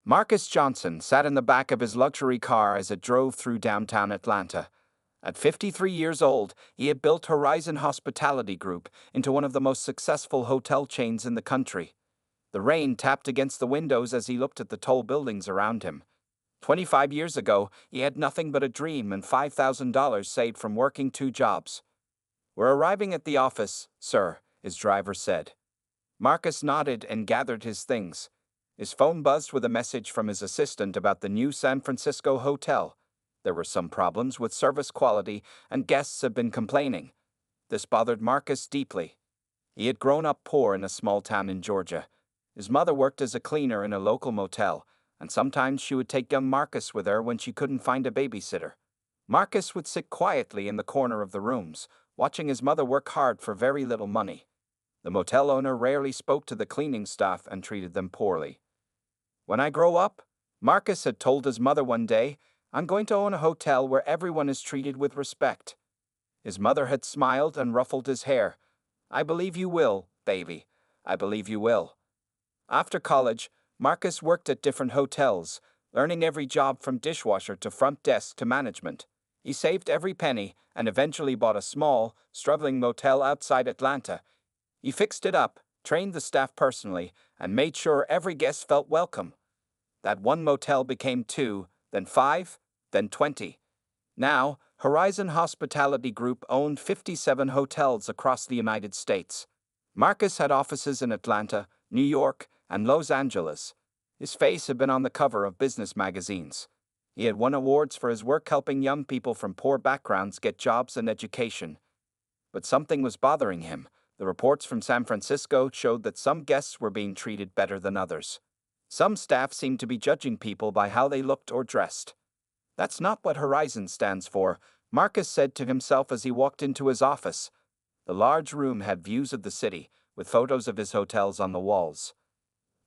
Marcus Johnson sat in the back of his luxury car as it drove through downtown Atlanta. At 53 years old, he had built Horizon Hospitality Group into one of the most successful hotel chains in the country. The rain tapped against the windows as he looked at the tall buildings around him. 25 years ago, he had nothing but a dream and $5,000 saved from working 2 jobs. "We're arriving at the office, sir," his driver said. Marcus nodded and gathered his things. His phone buzzed with a message from his assistant about the new San Francisco hotel. There were some problems with service quality, and guests had been complaining. This bothered Marcus deeply. He had grown up poor in a small town in Georgia. His mother worked as a cleaner in a local motel, and sometimes she would take young Marcus with her when she couldn't find a babysitter. Marcus would sit quietly in the corner of the rooms, watching his mother work hard for very little money. The motel owner rarely spoke to the cleaning staff and treated them poorly. "When I grow up," Marcus had told his mother one day, "I'm going to own a hotel where everyone is treated with respect." His mother had smiled and ruffled his hair. "I believe you will, baby. I believe you will." After college, Marcus worked at different hotels, learning every job from dishwasher to front desk to management. He saved every penny and eventually bought a small, struggling motel outside Atlanta. He fixed it up, trained the staff personally, and made sure every guest felt welcome. That one motel became 2, then 5, then 20. Now, Horizon Hospitality Group owned 57 hotels across the United States. Marcus had offices in Atlanta, New York, and Los Angeles. His face had been on the cover of business magazines. He had won awards for his work helping young people from poor backgrounds get jobs and education. But something was bothering him. The reports from San Francisco showed that some guests were being treated better than others. Some staff seemed to be judging people by how they looked or dressed. "That's not what Horizon stands for," Marcus said to himself as he walked into his office. The large room had views of the city, with photos of his hotels on the walls.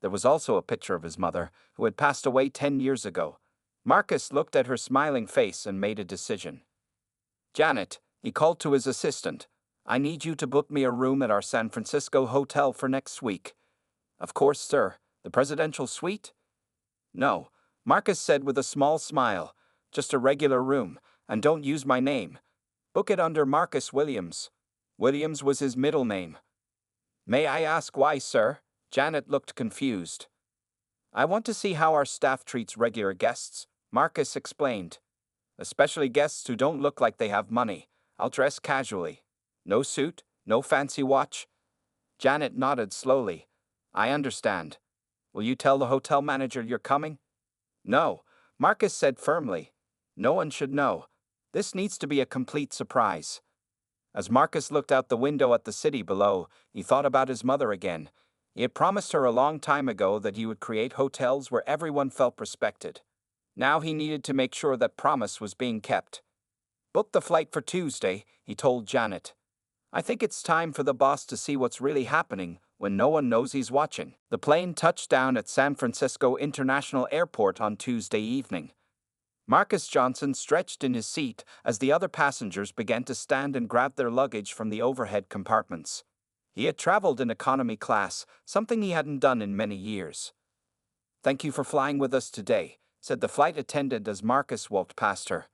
There was also a picture of his mother, who had passed away 10 years ago. Marcus looked at her smiling face and made a decision. "Janet," he called to his assistant, "I need you to book me a room at our San Francisco hotel for next week." "Of course, sir. The presidential suite?" "No," Marcus said with a small smile. "Just a regular room, and don't use my name. Book it under Marcus Williams." Williams was his middle name. "May I ask why, sir?" Janet looked confused. "I want to see how our staff treats regular guests," Marcus explained. "Especially guests who don't look like they have money. I'll dress casually. No suit, no fancy watch." Janet nodded slowly. "I understand. Will you tell the hotel manager you're coming?" "No," Marcus said firmly. "No one should know. This needs to be a complete surprise." As Marcus looked out the window at the city below, he thought about his mother again. He had promised her a long time ago that he would create hotels where everyone felt respected. Now he needed to make sure that promise was being kept. "Book the flight for Tuesday," he told Janet. "I think it's time for the boss to see what's really happening when no one knows he's watching." The plane touched down at San Francisco International Airport on Tuesday evening. Marcus Johnson stretched in his seat as the other passengers began to stand and grab their luggage from the overhead compartments. He had traveled in economy class, something he hadn't done in many years. "Thank you for flying with us today," said the flight attendant as Marcus walked past her.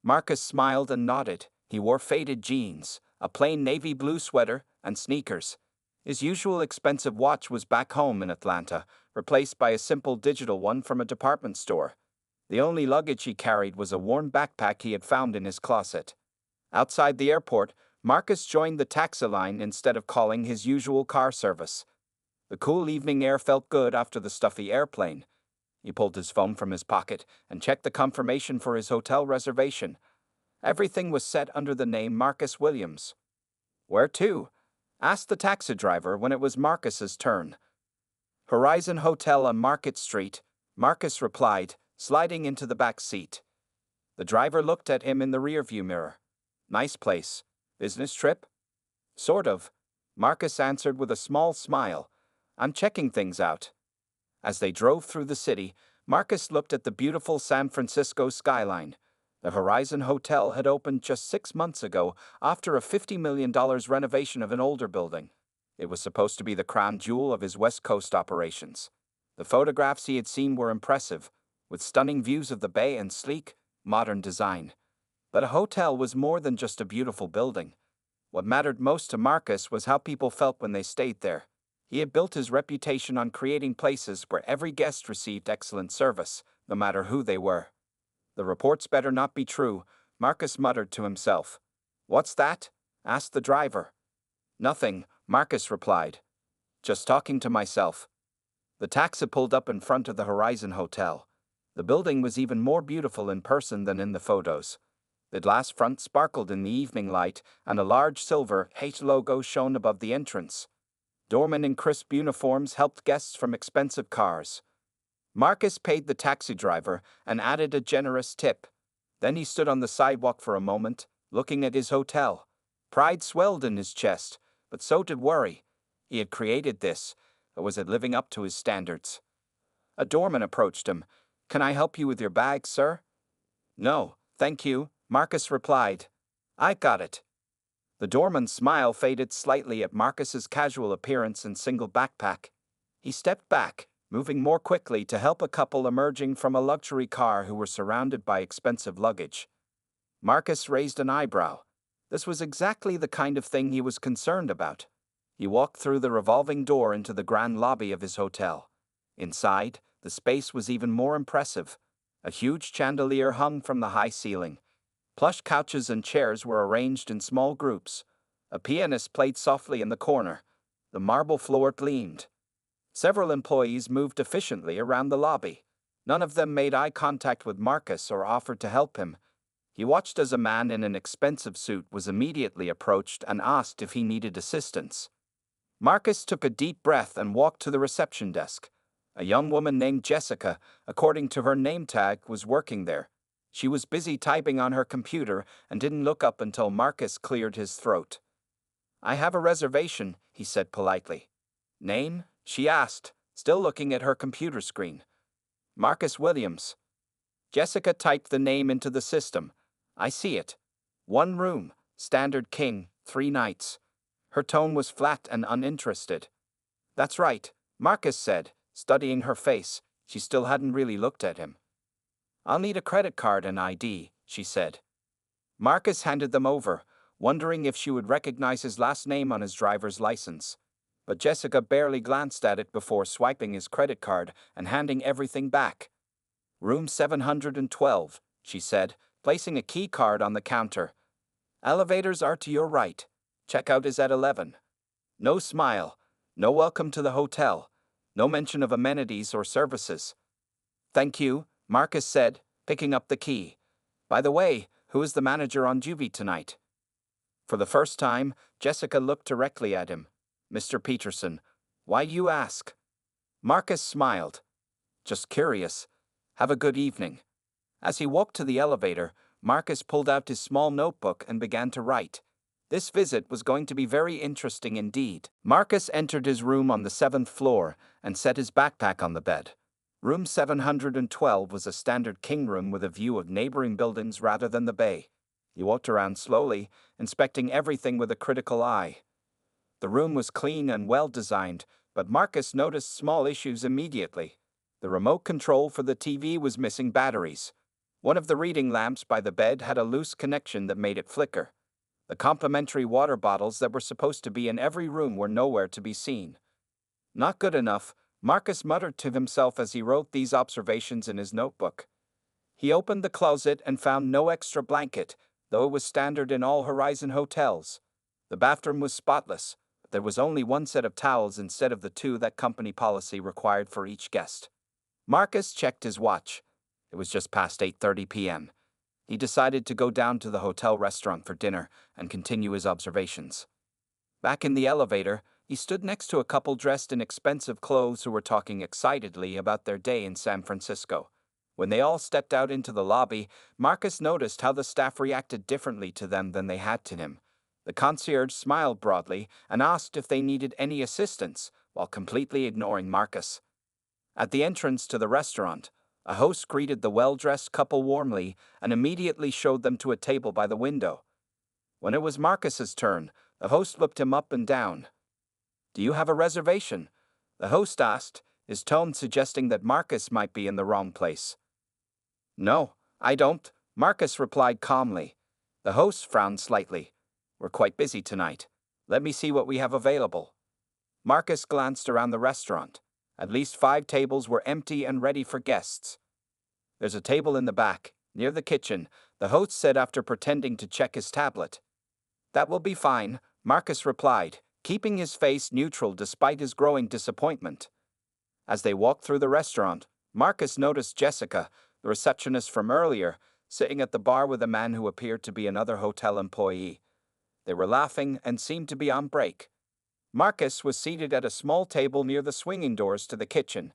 Marcus smiled and nodded. He wore faded jeans, a plain navy blue sweater, and sneakers. His usual expensive watch was back home in Atlanta, replaced by a simple digital one from a department store. The only luggage he carried was a worn backpack he had found in his closet. Outside the airport, Marcus joined the taxi line instead of calling his usual car service. The cool evening air felt good after the stuffy airplane. He pulled his phone from his pocket and checked the confirmation for his hotel reservation. Everything was set under the name Marcus Williams. "Where to?" asked the taxi driver when it was Marcus's turn. "Horizon Hotel on Market Street," Marcus replied, sliding into the back seat. The driver looked at him in the rearview mirror. "Nice place. Business trip?" "Sort of," Marcus answered with a small smile. "I'm checking things out." As they drove through the city, Marcus looked at the beautiful San Francisco skyline. The Horizon Hotel had opened just 6 months ago after a $50 million renovation of an older building. It was supposed to be the crown jewel of his West Coast operations. The photographs he had seen were impressive, with stunning views of the bay and sleek, modern design. But a hotel was more than just a beautiful building. What mattered most to Marcus was how people felt when they stayed there. He had built his reputation on creating places where every guest received excellent service, no matter who they were. The reports better not be true, Marcus muttered to himself. What's that? Asked the driver. Nothing, Marcus replied. Just talking to myself. The taxi pulled up in front of the Horizon Hotel. The building was even more beautiful in person than in the photos. The glass front sparkled in the evening light, and a large silver H logo shone above the entrance. Doormen in crisp uniforms helped guests from expensive cars. Marcus paid the taxi driver and added a generous tip. Then he stood on the sidewalk for a moment, looking at his hotel. Pride swelled in his chest, but so did worry. He had created this, but was it living up to his standards? A doorman approached him. Can I help you with your bag, sir? No, thank you, Marcus replied. I got it. The doorman's smile faded slightly at Marcus's casual appearance and single backpack. He stepped back, moving more quickly to help a couple emerging from a luxury car who were surrounded by expensive luggage. Marcus raised an eyebrow. This was exactly the kind of thing he was concerned about. He walked through the revolving door into the grand lobby of his hotel. Inside, the space was even more impressive. A huge chandelier hung from the high ceiling. Plush couches and chairs were arranged in small groups. A pianist played softly in the corner. The marble floor gleamed. Several employees moved efficiently around the lobby. None of them made eye contact with Marcus or offered to help him. He watched as a man in an expensive suit was immediately approached and asked if he needed assistance. Marcus took a deep breath and walked to the reception desk. A young woman named Jessica, according to her name tag, was working there. She was busy typing on her computer and didn't look up until Marcus cleared his throat. I have a reservation, he said politely. Name? She asked, still looking at her computer screen. Marcus Williams. Jessica typed the name into the system. I see it. 1 room, standard king, 3 nights. Her tone was flat and uninterested. That's right, Marcus said, studying her face. She still hadn't really looked at him. I'll need a credit card and ID, she said. Marcus handed them over, wondering if she would recognize his last name on his driver's license. But Jessica barely glanced at it before swiping his credit card and handing everything back. Room 712, she said, placing a key card on the counter. Elevators are to your right. Checkout is at 11. No smile, no welcome to the hotel, no mention of amenities or services. Thank you, Marcus said, picking up the key. By the way, who is the manager on duty tonight? For the first time, Jessica looked directly at him. Mr. Peterson. Why you ask? Marcus smiled. Just curious. Have a good evening. As he walked to the elevator, Marcus pulled out his small notebook and began to write. This visit was going to be very interesting indeed. Marcus entered his room on the 7th floor and set his backpack on the bed. Room 712 was a standard king room with a view of neighboring buildings rather than the bay. He walked around slowly, inspecting everything with a critical eye. The room was clean and well-designed, but Marcus noticed small issues immediately. The remote control for the TV was missing batteries. One of the reading lamps by the bed had a loose connection that made it flicker. The complimentary water bottles that were supposed to be in every room were nowhere to be seen. Not good enough, Marcus muttered to himself as he wrote these observations in his notebook. He opened the closet and found no extra blanket, though it was standard in all Horizon hotels. The bathroom was spotless. There was only 1 set of towels instead of the 2 that company policy required for each guest. Marcus checked his watch. It was just past 8:30 p.m. He decided to go down to the hotel restaurant for dinner and continue his observations. Back in the elevator, he stood next to a couple dressed in expensive clothes who were talking excitedly about their day in San Francisco. When they all stepped out into the lobby, Marcus noticed how the staff reacted differently to them than they had to him. The concierge smiled broadly and asked if they needed any assistance, while completely ignoring Marcus. At the entrance to the restaurant, a host greeted the well-dressed couple warmly and immediately showed them to a table by the window. When it was Marcus's turn, the host looked him up and down. Do you have a reservation? The host asked, his tone suggesting that Marcus might be in the wrong place. "No, I don't," Marcus replied calmly. The host frowned slightly. "We're quite busy tonight. Let me see what we have available." Marcus glanced around the restaurant. At least 5 tables were empty and ready for guests. "There's a table in the back, near the kitchen," the host said after pretending to check his tablet. "That will be fine," Marcus replied, keeping his face neutral despite his growing disappointment. As they walked through the restaurant, Marcus noticed Jessica, the receptionist from earlier, sitting at the bar with a man who appeared to be another hotel employee. They were laughing and seemed to be on break. Marcus was seated at a small table near the swinging doors to the kitchen.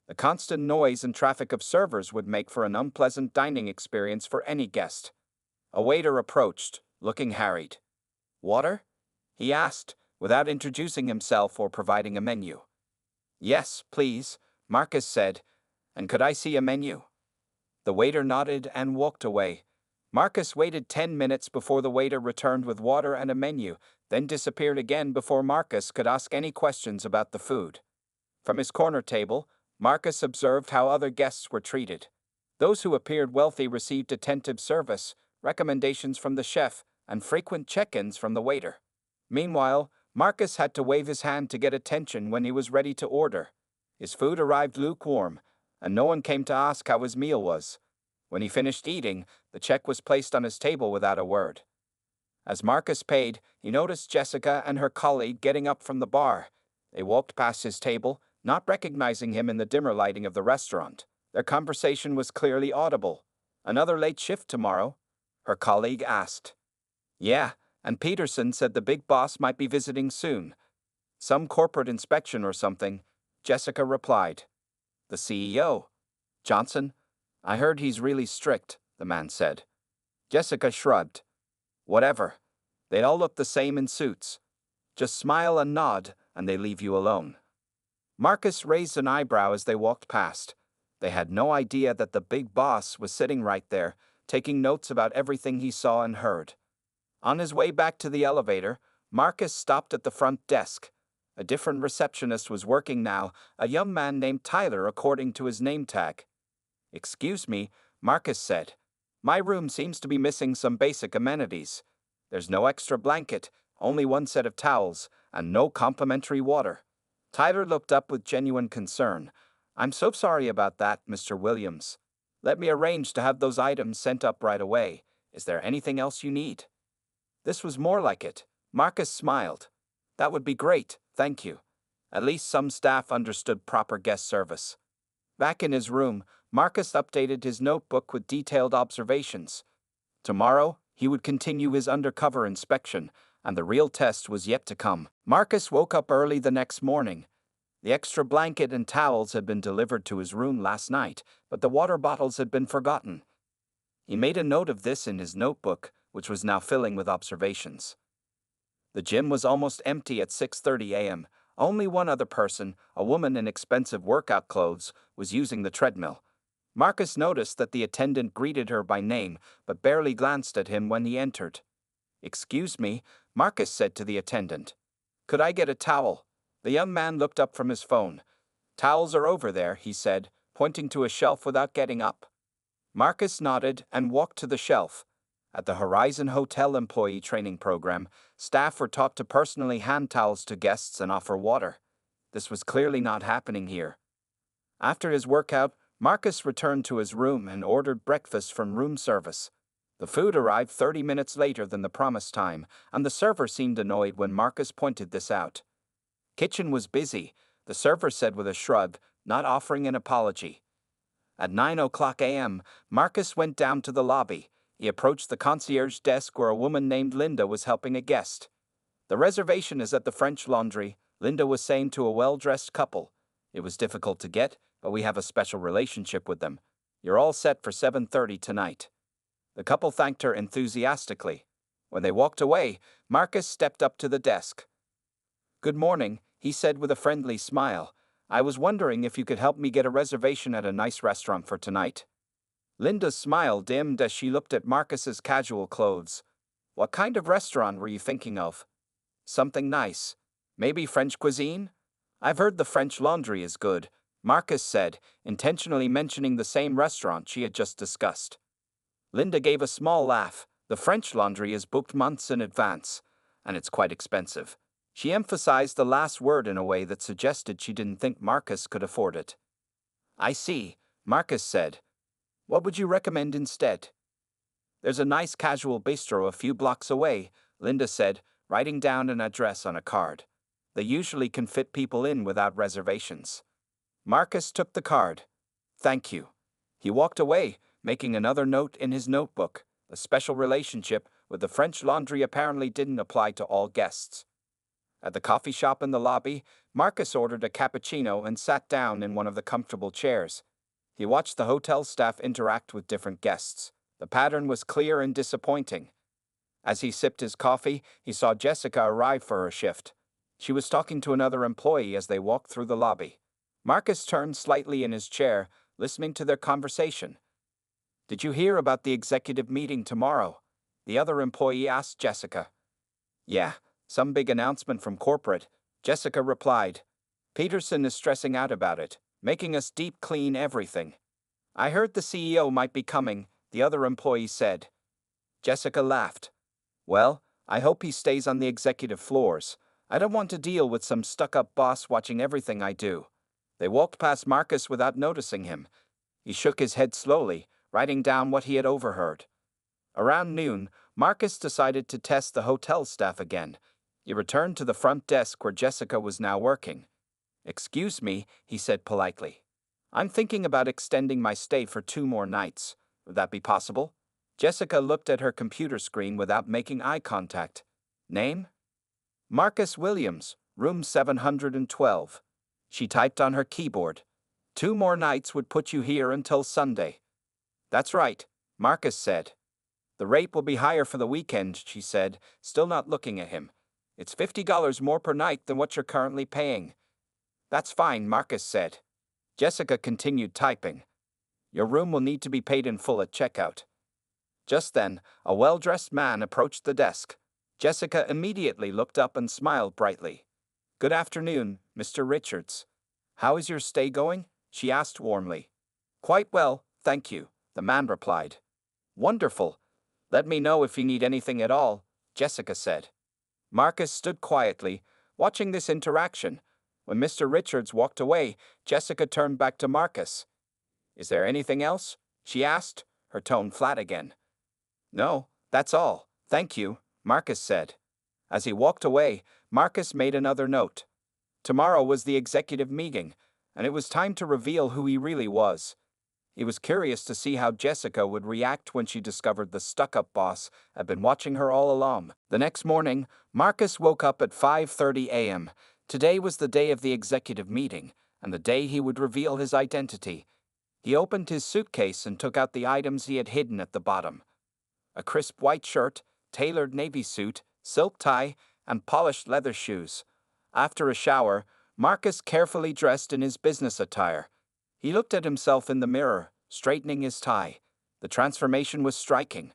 The constant noise and traffic of servers would make for an unpleasant dining experience for any guest. A waiter approached, looking harried. "Water?" he asked, without introducing himself or providing a menu. "Yes, please," Marcus said. "And could I see a menu?" The waiter nodded and walked away. Marcus waited 10 minutes before the waiter returned with water and a menu, then disappeared again before Marcus could ask any questions about the food. From his corner table, Marcus observed how other guests were treated. Those who appeared wealthy received attentive service, recommendations from the chef, and frequent check-ins from the waiter. Meanwhile, Marcus had to wave his hand to get attention when he was ready to order. His food arrived lukewarm, and no one came to ask how his meal was. When he finished eating, the check was placed on his table without a word. As Marcus paid, he noticed Jessica and her colleague getting up from the bar. They walked past his table, not recognizing him in the dimmer lighting of the restaurant. Their conversation was clearly audible. "Another late shift tomorrow?" her colleague asked. "Yeah, and Peterson said the big boss might be visiting soon. Some corporate inspection or something," Jessica replied. "The CEO? Johnson? I heard he's really strict," the man said. Jessica shrugged. "Whatever. They all look the same in suits. Just smile and nod, and they leave you alone." Marcus raised an eyebrow as they walked past. They had no idea that the big boss was sitting right there, taking notes about everything he saw and heard. On his way back to the elevator, Marcus stopped at the front desk. A different receptionist was working now, a young man named Tyler according to his name tag. "Excuse me," Marcus said. "My room seems to be missing some basic amenities. There's no extra blanket, only one set of towels, and no complimentary water." Tyler looked up with genuine concern. "I'm so sorry about that, Mr. Williams. Let me arrange to have those items sent up right away. Is there anything else you need?" This was more like it. Marcus smiled. "That would be great, thank you." At least some staff understood proper guest service. Back in his room, Marcus updated his notebook with detailed observations. Tomorrow, he would continue his undercover inspection, and the real test was yet to come. Marcus woke up early the next morning. The extra blanket and towels had been delivered to his room last night, but the water bottles had been forgotten. He made a note of this in his notebook, which was now filling with observations. The gym was almost empty at 6:30 a.m. Only one other person, a woman in expensive workout clothes, was using the treadmill. Marcus noticed that the attendant greeted her by name, but barely glanced at him when he entered. "Excuse me," Marcus said to the attendant. "Could I get a towel?" The young man looked up from his phone. "Towels are over there," he said, pointing to a shelf without getting up. Marcus nodded and walked to the shelf. At the Horizon Hotel Employee Training Program, staff were taught to personally hand towels to guests and offer water. This was clearly not happening here. After his workout, Marcus returned to his room and ordered breakfast from room service. The food arrived 30 minutes later than the promised time, and the server seemed annoyed when Marcus pointed this out. "Kitchen was busy," the server said with a shrug, not offering an apology. At 9:00 a.m., Marcus went down to the lobby. He approached the concierge desk where a woman named Linda was helping a guest. "The reservation is at the French Laundry," Linda was saying to a well-dressed couple. "It was difficult to get, but we have a special relationship with them. You're all set for 7:30 tonight." The couple thanked her enthusiastically. When they walked away, Marcus stepped up to the desk. "Good morning," he said with a friendly smile. "I was wondering if you could help me get a reservation at a nice restaurant for tonight." Linda's smile dimmed as she looked at Marcus's casual clothes. "What kind of restaurant were you thinking of?" "Something nice. Maybe French cuisine?" I've heard the French Laundry is good, Marcus said, intentionally mentioning the same restaurant she had just discussed. Linda gave a small laugh. The French Laundry is booked months in advance, and it's quite expensive. She emphasized the last word in a way that suggested she didn't think Marcus could afford it. I see, Marcus said. What would you recommend instead? There's a nice casual bistro a few blocks away, Linda said, writing down an address on a card. They usually can fit people in without reservations. Marcus took the card. Thank you. He walked away, making another note in his notebook. A special relationship with the French Laundry apparently didn't apply to all guests. At the coffee shop in the lobby, Marcus ordered a cappuccino and sat down in one of the comfortable chairs. He watched the hotel staff interact with different guests. The pattern was clear and disappointing. As he sipped his coffee, he saw Jessica arrive for her shift. She was talking to another employee as they walked through the lobby. Marcus turned slightly in his chair, listening to their conversation. Did you hear about the executive meeting tomorrow? The other employee asked Jessica. Yeah, some big announcement from corporate, Jessica replied. Peterson is stressing out about it, making us deep clean everything. I heard the CEO might be coming, the other employee said. Jessica laughed. Well, I hope he stays on the executive floors. I don't want to deal with some stuck-up boss watching everything I do. They walked past Marcus without noticing him. He shook his head slowly, writing down what he had overheard. Around noon, Marcus decided to test the hotel staff again. He returned to the front desk where Jessica was now working. Excuse me, he said politely. I'm thinking about extending my stay for 2 more nights. Would that be possible? Jessica looked at her computer screen without making eye contact. Name? Marcus Williams, room 712. She typed on her keyboard. 2 more nights would put you here until Sunday. That's right, Marcus said. The rate will be higher for the weekend, she said, still not looking at him. It's $50 more per night than what you're currently paying. That's fine, Marcus said. Jessica continued typing. Your room will need to be paid in full at checkout. Just then, a well-dressed man approached the desk. Jessica immediately looked up and smiled brightly. Good afternoon, Mr. Richards. How is your stay going? She asked warmly. Quite well, thank you, the man replied. Wonderful. Let me know if you need anything at all, Jessica said. Marcus stood quietly, watching this interaction. When Mr. Richards walked away, Jessica turned back to Marcus. Is there anything else? She asked, her tone flat again. No, that's all, thank you, Marcus said. As he walked away, Marcus made another note. Tomorrow was the executive meeting, and it was time to reveal who he really was. He was curious to see how Jessica would react when she discovered the stuck-up boss had been watching her all along. The next morning, Marcus woke up at 5:30 a.m. Today was the day of the executive meeting, and the day he would reveal his identity. He opened his suitcase and took out the items he had hidden at the bottom. A crisp white shirt, tailored navy suit, silk tie, and polished leather shoes. After a shower, Marcus carefully dressed in his business attire. He looked at himself in the mirror, straightening his tie. The transformation was striking.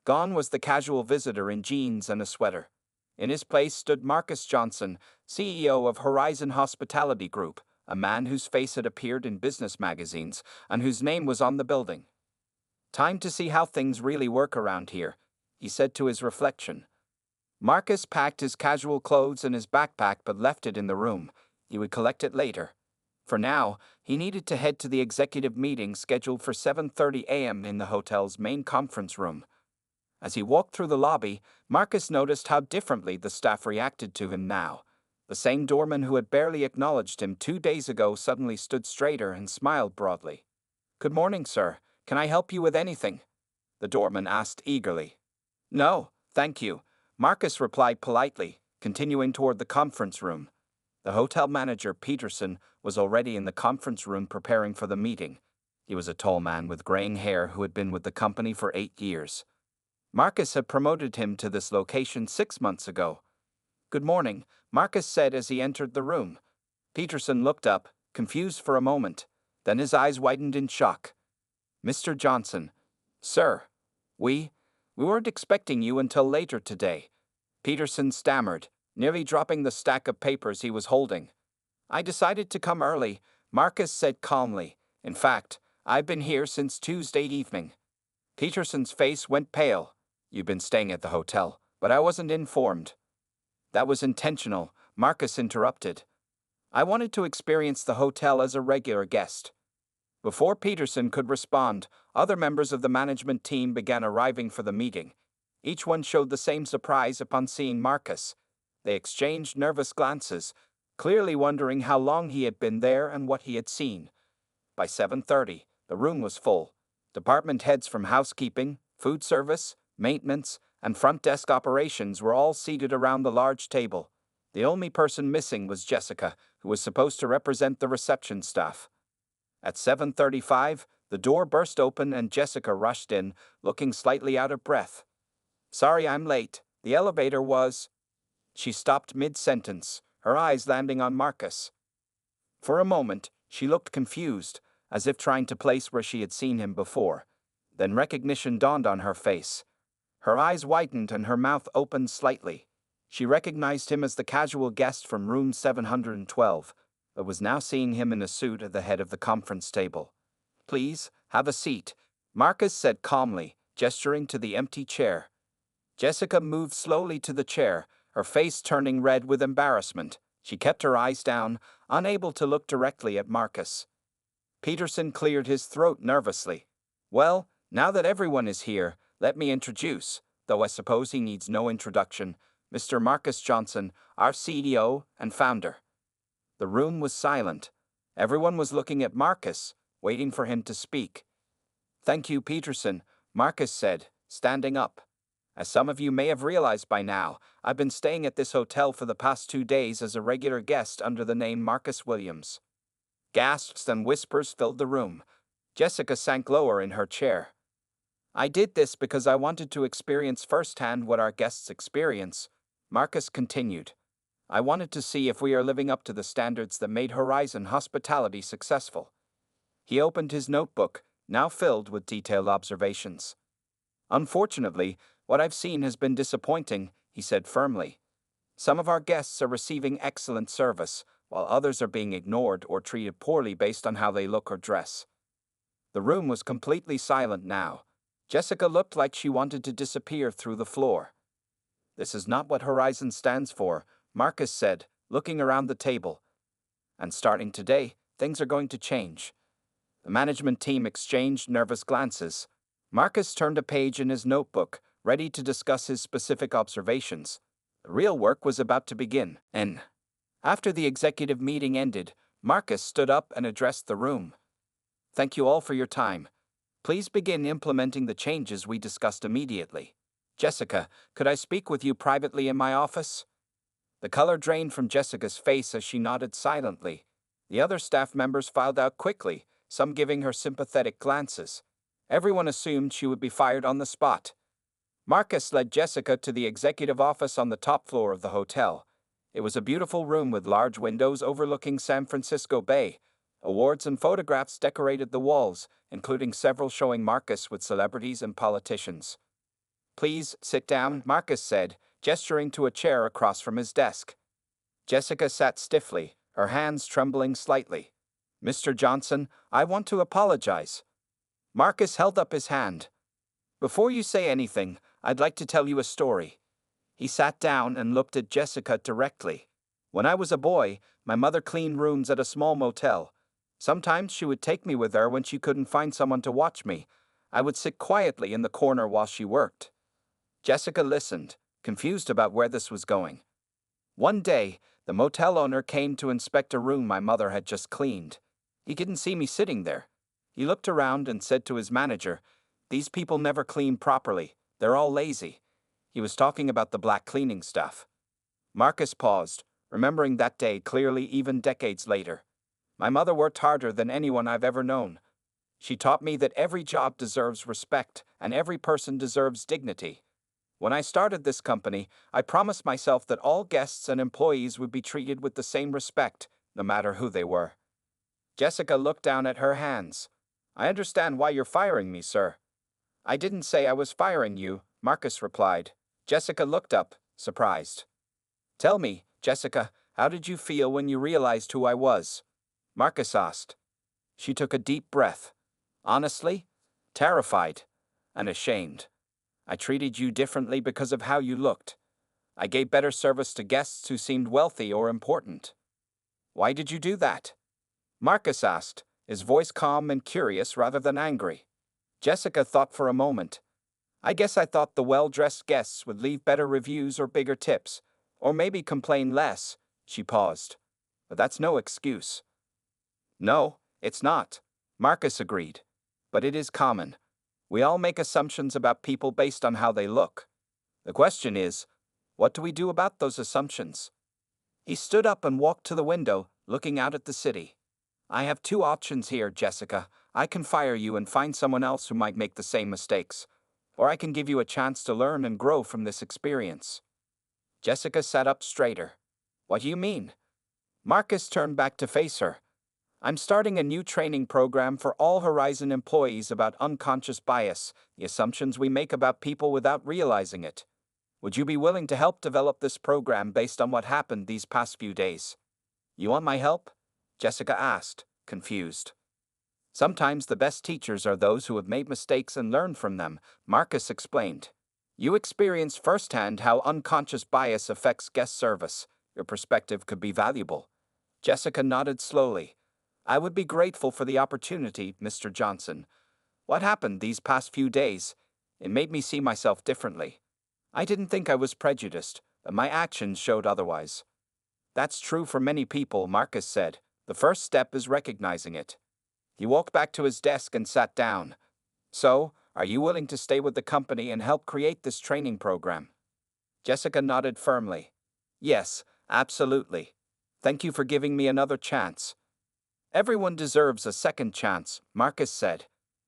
Gone was the casual visitor in jeans and a sweater. In his place stood Marcus Johnson, CEO of Horizon Hospitality Group, a man whose face had appeared in business magazines and whose name was on the building. Time to see how things really work around here, he said to his reflection. Marcus packed his casual clothes in his backpack but left it in the room. He would collect it later. For now, he needed to head to the executive meeting scheduled for 7:30 a.m. in the hotel's main conference room. As he walked through the lobby, Marcus noticed how differently the staff reacted to him now. The same doorman who had barely acknowledged him 2 days ago suddenly stood straighter and smiled broadly. Good morning, sir. Can I help you with anything? The doorman asked eagerly. No, thank you, Marcus replied politely, continuing toward the conference room. The hotel manager, Peterson, was already in the conference room preparing for the meeting. He was a tall man with graying hair who had been with the company for 8 years. Marcus had promoted him to this location 6 months ago. Good morning, Marcus said as he entered the room. Peterson looked up, confused for a moment. Then his eyes widened in shock. Mr. Johnson. Sir. We weren't expecting you until later today. Peterson stammered, nearly dropping the stack of papers he was holding. I decided to come early, Marcus said calmly. In fact, I've been here since Tuesday evening. Peterson's face went pale. You've been staying at the hotel, but I wasn't informed. That was intentional, Marcus interrupted. I wanted to experience the hotel as a regular guest. Before Peterson could respond, other members of the management team began arriving for the meeting. Each one showed the same surprise upon seeing Marcus. They exchanged nervous glances, clearly wondering how long he had been there and what he had seen. By 7:30, the room was full. Department heads from housekeeping, food service, maintenance, and front desk operations were all seated around the large table. The only person missing was Jessica, who was supposed to represent the reception staff. At 7:35, the door burst open and Jessica rushed in, looking slightly out of breath. Sorry I'm late. The elevator was... She stopped mid-sentence, her eyes landing on Marcus. For a moment, she looked confused, as if trying to place where she had seen him before. Then recognition dawned on her face. Her eyes widened and her mouth opened slightly. She recognized him as the casual guest from room 712, but was now seeing him in a suit at the head of the conference table. Please, have a seat, Marcus said calmly, gesturing to the empty chair. Jessica moved slowly to the chair, her face turning red with embarrassment. She kept her eyes down, unable to look directly at Marcus. Peterson cleared his throat nervously. Well, now that everyone is here, let me introduce, though I suppose he needs no introduction, Mr. Marcus Johnson, our CEO and founder. The room was silent. Everyone was looking at Marcus, waiting for him to speak. Thank you, Peterson, Marcus said, standing up. As some of you may have realized by now, I've been staying at this hotel for the past 2 days as a regular guest under the name Marcus Williams. Gasps and whispers filled the room. Jessica sank lower in her chair. I did this because I wanted to experience firsthand what our guests experience, Marcus continued. I wanted to see if we are living up to the standards that made Horizon Hospitality successful. He opened his notebook, now filled with detailed observations. Unfortunately, what I've seen has been disappointing, he said firmly. Some of our guests are receiving excellent service, while others are being ignored or treated poorly based on how they look or dress. The room was completely silent now. Jessica looked like she wanted to disappear through the floor. This is not what Horizon stands for, Marcus said, looking around the table. And starting today, things are going to change. The management team exchanged nervous glances. Marcus turned a page in his notebook, ready to discuss his specific observations. The real work was about to begin, and after the executive meeting ended, Marcus stood up and addressed the room. Thank you all for your time. Please begin implementing the changes we discussed immediately. Jessica, could I speak with you privately in my office? The color drained from Jessica's face as she nodded silently. The other staff members filed out quickly, some giving her sympathetic glances. Everyone assumed she would be fired on the spot. Marcus led Jessica to the executive office on the top floor of the hotel. It was a beautiful room with large windows overlooking San Francisco Bay. Awards and photographs decorated the walls, including several showing Marcus with celebrities and politicians. Please sit down, Marcus said, gesturing to a chair across from his desk. Jessica sat stiffly, her hands trembling slightly. Mr. Johnson, I want to apologize. Marcus held up his hand. Before you say anything, I'd like to tell you a story. He sat down and looked at Jessica directly. When I was a boy, my mother cleaned rooms at a small motel. Sometimes she would take me with her when she couldn't find someone to watch me. I would sit quietly in the corner while she worked. Jessica listened, confused about where this was going. One day, the motel owner came to inspect a room my mother had just cleaned. He didn't see me sitting there. He looked around and said to his manager, "These people never clean properly. They're all lazy." He was talking about the black cleaning stuff. Marcus paused, remembering that day clearly even decades later. My mother worked harder than anyone I've ever known. She taught me that every job deserves respect and every person deserves dignity. When I started this company, I promised myself that all guests and employees would be treated with the same respect, no matter who they were. Jessica looked down at her hands. I understand why you're firing me, sir. I didn't say I was firing you, Marcus replied. Jessica looked up, surprised. Tell me, Jessica, How did you feel when you realized who I was? Marcus asked. She took a deep breath. Honestly, terrified and ashamed. I treated you differently because of how you looked. I gave better service to guests who seemed wealthy or important. Why did you do that? Marcus asked, his voice calm and curious rather than angry. Jessica thought for a moment. I guess I thought the well-dressed guests would leave better reviews or bigger tips, or maybe complain less. She paused. But that's no excuse. No, it's not. Marcus agreed. But it is common. We all make assumptions about people based on how they look. The question is, what do we do about those assumptions? He stood up and walked to the window, looking out at the city. I have two options here, Jessica. I can fire you and find someone else who might make the same mistakes. Or I can give you a chance to learn and grow from this experience. Jessica sat up straighter. What do you mean? Marcus turned back to face her. I'm starting a new training program for all Horizon employees about unconscious bias, the assumptions we make about people without realizing it. Would you be willing to help develop this program based on what happened these past few days? You want my help? Jessica asked, confused. Sometimes the best teachers are those who have made mistakes and learned from them, Marcus explained. You experienced firsthand how unconscious bias affects guest service. Your perspective could be valuable. Jessica nodded slowly. I would be grateful for the opportunity, Mr. Johnson. What happened these past few days? It made me see myself differently. I didn't think I was prejudiced, but my actions showed otherwise. That's true for many people, Marcus said. The first step is recognizing it. He walked back to his desk and sat down. So, are you willing to stay with the company and help create this training program? Jessica nodded firmly. Yes, absolutely. Thank you for giving me another chance. Everyone deserves a second chance, Marcus said.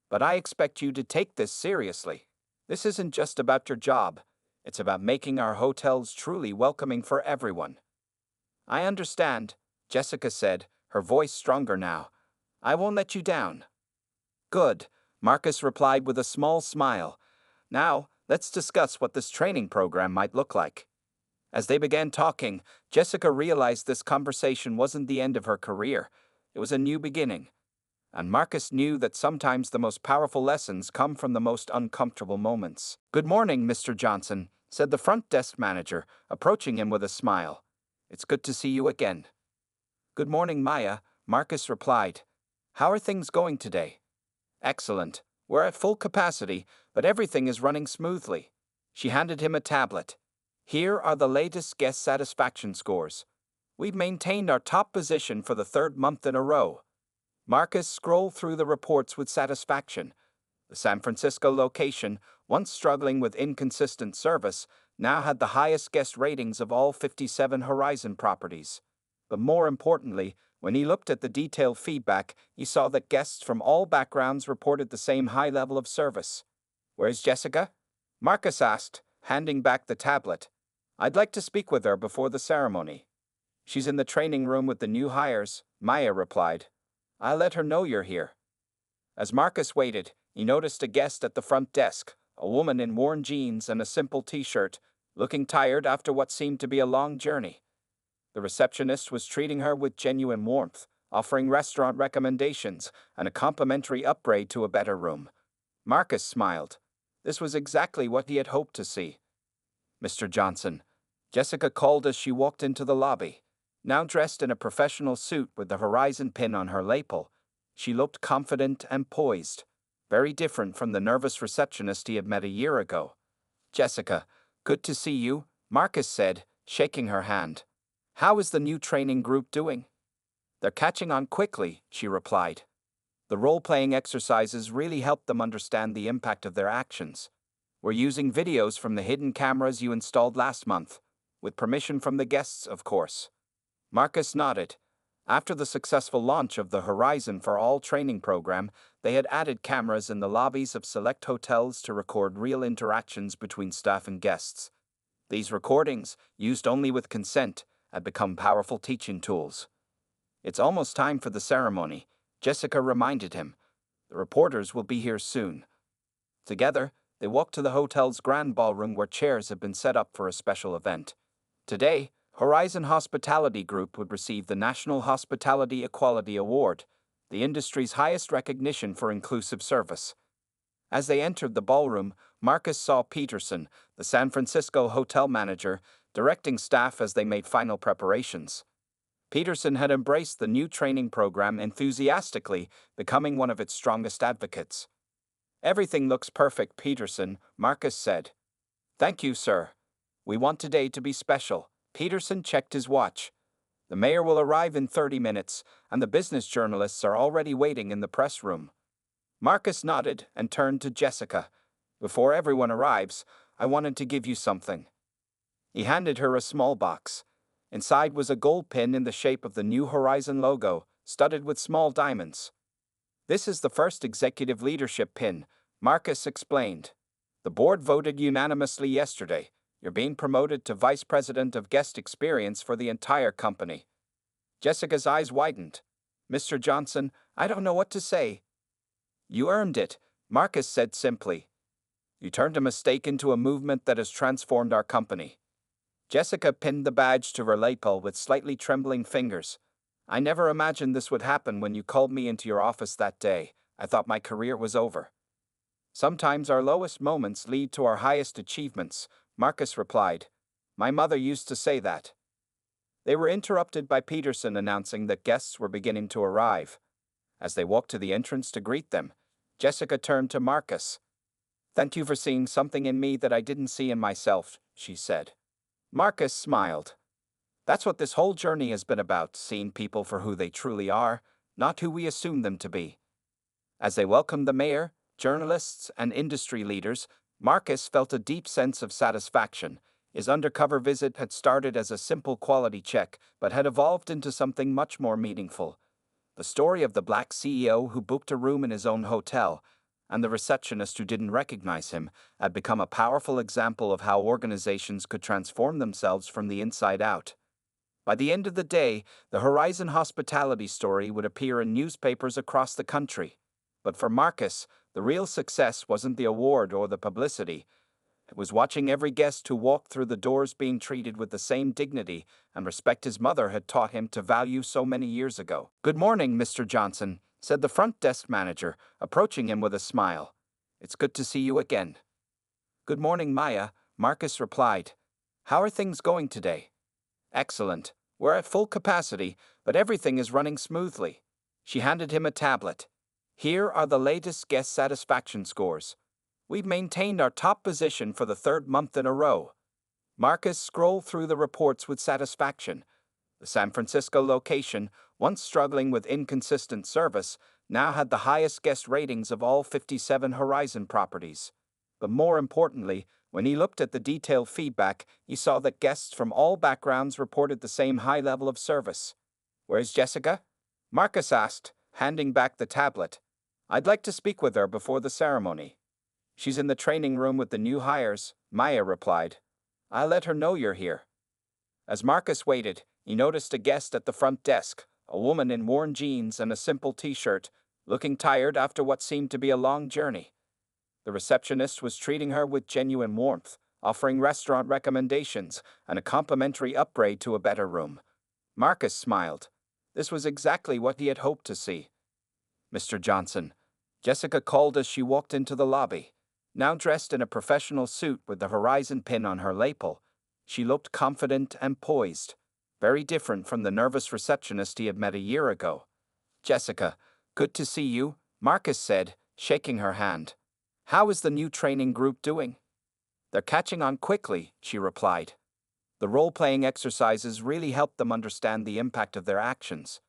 But I expect you to take this seriously. This isn't just about your job. It's about making our hotels truly welcoming for everyone. I understand, Jessica said, her voice stronger now. I won't let you down. Good, Marcus replied with a small smile. Now, let's discuss what this training program might look like. As they began talking, Jessica realized this conversation wasn't the end of her career. It was a new beginning. And Marcus knew that sometimes the most powerful lessons come from the most uncomfortable moments. Good morning, Mr. Johnson, said the front desk manager, approaching him with a smile. It's good to see you again. Good morning, Maya, Marcus replied. How are things going today? Excellent. We're at full capacity, but everything is running smoothly. She handed him a tablet. Here are the latest guest satisfaction scores. We've maintained our top position for the third month in a row. Marcus scrolled through the reports with satisfaction. The San Francisco location, once struggling with inconsistent service, now had the highest guest ratings of all 57 Horizon properties. But more importantly, when he looked at the detailed feedback, he saw that guests from all backgrounds reported the same high level of service. Where's Jessica? Marcus asked, handing back the tablet. I'd like to speak with her before the ceremony. She's in the training room with the new hires, Maya replied. I'll let her know you're here. As Marcus waited, he noticed a guest at the front desk, a woman in worn jeans and a simple t-shirt, looking tired after what seemed to be a long journey. The receptionist was treating her with genuine warmth, offering restaurant recommendations and a complimentary upgrade to a better room. Marcus smiled. This was exactly what he had hoped to see. Mr. Johnson, Jessica called as she walked into the lobby. Now dressed in a professional suit with the Horizon pin on her lapel, she looked confident and poised, very different from the nervous receptionist he had met a year ago. Jessica, good to see you, Marcus said, shaking her hand. How is the new training group doing? They're catching on quickly, she replied. The role-playing exercises really helped them understand the impact of their actions. We're using videos from the hidden cameras you installed last month, with permission from the guests, of course. Marcus nodded. After the successful launch of the Horizon for All training program, they had added cameras in the lobbies of select hotels to record real interactions between staff and guests. These recordings, used only with consent, had become powerful teaching tools. It's almost time for the ceremony, Jessica reminded him. The reporters will be here soon. Together, they walked to the hotel's grand ballroom where chairs had been set up for a special event. Today, Horizon Hospitality Group would receive the National Hospitality Equality Award, the industry's highest recognition for inclusive service. As they entered the ballroom, Marcus saw Peterson, the San Francisco hotel manager, directing staff as they made final preparations. Peterson had embraced the new training program enthusiastically, becoming one of its strongest advocates. "Everything looks perfect, Peterson," Marcus said. "Thank you, sir. We want today to be special." Peterson checked his watch. "The mayor will arrive in 30 minutes, and the business journalists are already waiting in the press room." Marcus nodded and turned to Jessica. "Before everyone arrives, I wanted to give you something." He handed her a small box. Inside was a gold pin in the shape of the New Horizon logo, studded with small diamonds. "This is the first executive leadership pin," Marcus explained. "The board voted unanimously yesterday. You're being promoted to Vice President of Guest Experience for the entire company." Jessica's eyes widened. "Mr. Johnson, I don't know what to say." "You earned it," Marcus said simply. "You turned a mistake into a movement that has transformed our company." Jessica pinned the badge to her lapel with slightly trembling fingers. "I never imagined this would happen when you called me into your office that day. I thought my career was over." "Sometimes our lowest moments lead to our highest achievements," Marcus replied. "My mother used to say that." They were interrupted by Peterson announcing that guests were beginning to arrive. As they walked to the entrance to greet them, Jessica turned to Marcus. "Thank you for seeing something in me that I didn't see in myself," she said. Marcus smiled. "That's what this whole journey has been about, seeing people for who they truly are, not who we assume them to be." As they welcomed the mayor, journalists, and industry leaders, Marcus felt a deep sense of satisfaction. His undercover visit had started as a simple quality check, but had evolved into something much more meaningful. The story of the black CEO who booked a room in his own hotel, and the receptionist who didn't recognize him, had become a powerful example of how organizations could transform themselves from the inside out. By the end of the day, the Horizon Hospitality story would appear in newspapers across the country. But for Marcus, the real success wasn't the award or the publicity. It was watching every guest who walked through the doors being treated with the same dignity and respect his mother had taught him to value so many years ago. "Good morning, Mr. Johnson," said the front desk manager, approaching him with a smile. "It's good to see you again." "Good morning, Maya," Marcus replied. "How are things going today?" "Excellent. We're at full capacity, but everything is running smoothly." She handed him a tablet. "Here are the latest guest satisfaction scores. We've maintained our top position for the third month in a row." Marcus scrolled through the reports with satisfaction. The San Francisco location, once struggling with inconsistent service, now had the highest guest ratings of all 57 Horizon properties. But more importantly, when he looked at the detailed feedback, he saw that guests from all backgrounds reported the same high level of service. "Where's Jessica?" Marcus asked, handing back the tablet. "I'd like to speak with her before the ceremony." "She's in the training room with the new hires," Maya replied. "I'll let her know you're here." As Marcus waited, he noticed a guest at the front desk, a woman in worn jeans and a simple t-shirt, looking tired after what seemed to be a long journey. The receptionist was treating her with genuine warmth, offering restaurant recommendations and a complimentary upgrade to a better room. Marcus smiled. This was exactly what he had hoped to see. "Mr. Johnson," Jessica called as she walked into the lobby. Now dressed in a professional suit with the Horizon pin on her lapel, she looked confident and poised, very different from the nervous receptionist he had met a year ago. "Jessica, good to see you," Marcus said, shaking her hand. "How is the new training group doing?" "They're catching on quickly," she replied. "The role-playing exercises really helped them understand the impact of their actions.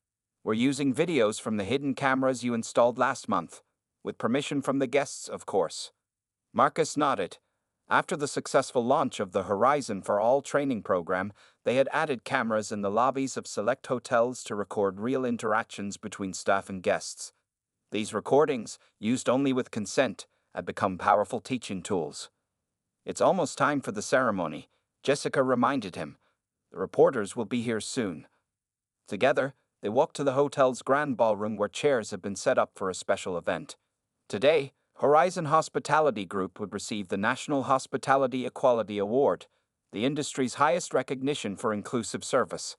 We're using videos from the hidden cameras you installed last month, with permission from the guests, of course." Marcus nodded. After the successful launch of the Horizon for All training program, they had added cameras in the lobbies of select hotels to record real interactions between staff and guests. These recordings, used only with consent, had become powerful teaching tools. "It's almost time for the ceremony," Jessica reminded him. "The reporters will be here soon." Together, they walked to the hotel's grand ballroom where chairs had been set up for a special event. Today, Horizon Hospitality Group would receive the National Hospitality Equality Award, the industry's highest recognition for inclusive service.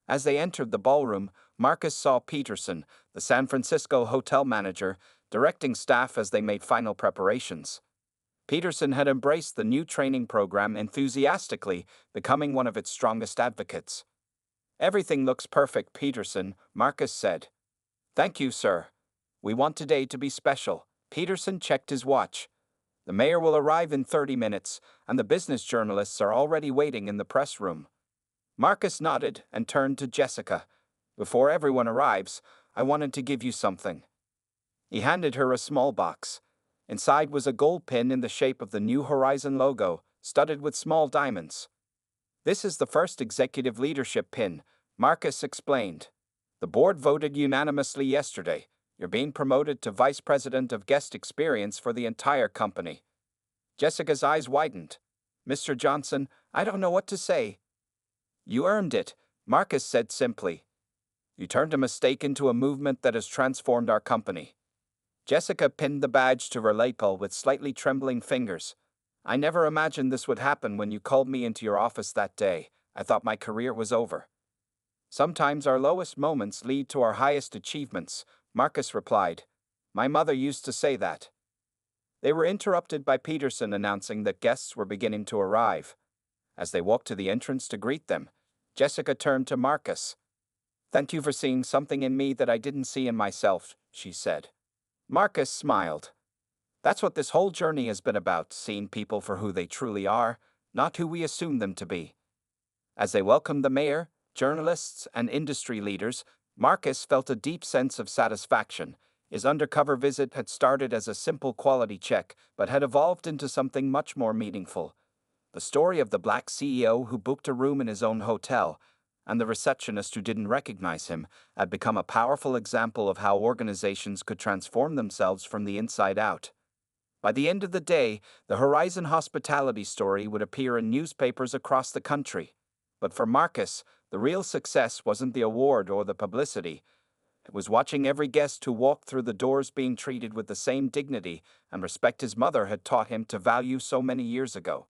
As they entered the ballroom, Marcus saw Peterson, the San Francisco hotel manager, directing staff as they made final preparations. Peterson had embraced the new training program enthusiastically, becoming one of its strongest advocates. "Everything looks perfect, Peterson," Marcus said. "Thank you, sir. We want today to be special." Peterson checked his watch. "The mayor will arrive in 30 minutes, and the business journalists are already waiting in the press room." Marcus nodded and turned to Jessica. "Before everyone arrives, I wanted to give you something." He handed her a small box. Inside was a gold pin in the shape of the New Horizon logo, studded with small diamonds. "This is the first executive leadership pin," Marcus explained. "The board voted unanimously yesterday. You're being promoted to vice president of guest experience for the entire company." Jessica's eyes widened. "Mr. Johnson, I don't know what to say." "You earned it," Marcus said simply. "You turned a mistake into a movement that has transformed our company." Jessica pinned the badge to her lapel with slightly trembling fingers. "I never imagined this would happen when you called me into your office that day. I thought my career was over." "Sometimes our lowest moments lead to our highest achievements," Marcus replied. "My mother used to say that." They were interrupted by Peterson announcing that guests were beginning to arrive. As they walked to the entrance to greet them, Jessica turned to Marcus. "Thank you for seeing something in me that I didn't see in myself," she said. Marcus smiled. "That's what this whole journey has been about, seeing people for who they truly are, not who we assume them to be." As they welcomed the mayor, journalists, and industry leaders, Marcus felt a deep sense of satisfaction. His undercover visit had started as a simple quality check, but had evolved into something much more meaningful. The story of the black CEO who booked a room in his own hotel, and the receptionist who didn't recognize him, had become a powerful example of how organizations could transform themselves from the inside out. By the end of the day, the Horizon hospitality story would appear in newspapers across the country. But for Marcus, the real success wasn't the award or the publicity. It was watching every guest who walked through the doors being treated with the same dignity and respect his mother had taught him to value so many years ago.